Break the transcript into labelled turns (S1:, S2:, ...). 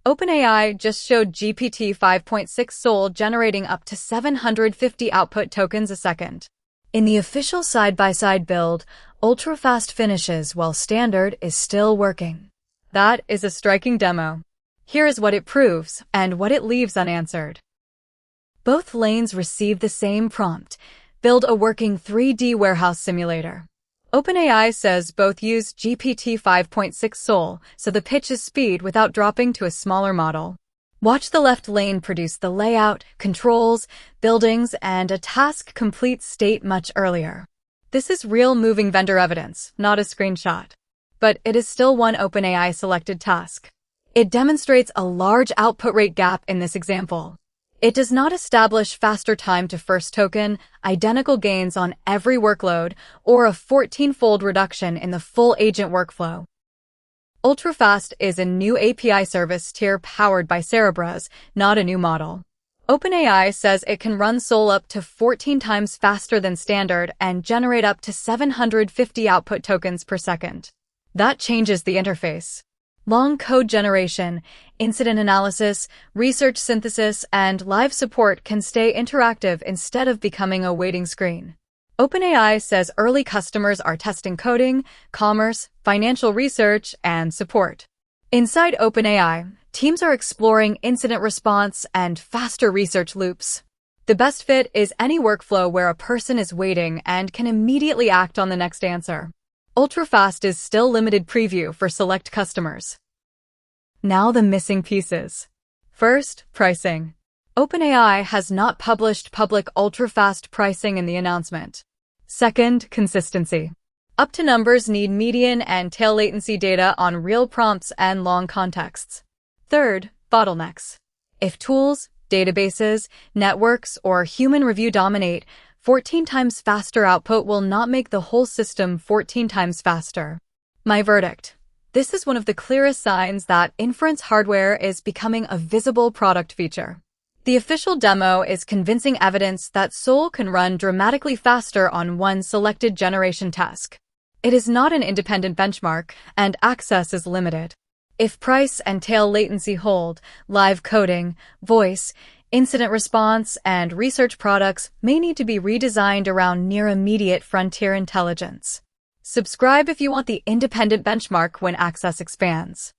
S1: OpenAI just showed GPT-5.6 Sol generating up to 750 output tokens a second. In the official side-by-side build, ultra-fast finishes while standard is still working. That is a striking demo. Here is what it proves and what it leaves unanswered. Both lanes receive the same prompt: build a working 3D warehouse simulator. OpenAI says both use GPT-5.6 Sol, so the pitch is speed without dropping to a smaller model. Watch the left lane produce the layout, controls, buildings, and a task complete state much earlier. This is real moving vendor evidence, not a screenshot. But it is still one OpenAI selected task. It demonstrates a large output rate gap in this example. It does not establish faster time to first token, identical gains on every workload, or a 14-fold reduction in the full agent workflow. Ultrafast is a new API service tier powered by Cerebras, not a new model. OpenAI says it can run Sol up to 14 times faster than standard and generate up to 750 output tokens per second. That changes the interface. Long code generation, incident analysis, research synthesis, and live support can stay interactive instead of becoming a waiting screen. OpenAI says early customers are testing coding, commerce, financial research, and support. Inside OpenAI, teams are exploring incident response and faster research loops. The best fit is any workflow where a person is waiting and can immediately act on the next answer. Ultrafast is still limited preview for select customers. Now the missing pieces. First, pricing. OpenAI has not published public ultrafast pricing in the announcement. Second, consistency. Up to numbers need median and tail latency data on real prompts and long contexts. Third, bottlenecks. If tools, databases, networks, or human review dominate, 14 times faster output will not make the whole system 14 times faster. My verdict. This is one of the clearest signs that inference hardware is becoming a visible product feature. The official demo is convincing evidence that Sol can run dramatically faster on one selected generation task. It is not an independent benchmark, and access is limited. If price and tail latency hold, live coding, voice, incident response, and research products may need to be redesigned around near-immediate frontier intelligence. Subscribe if you want the independent benchmark when access expands.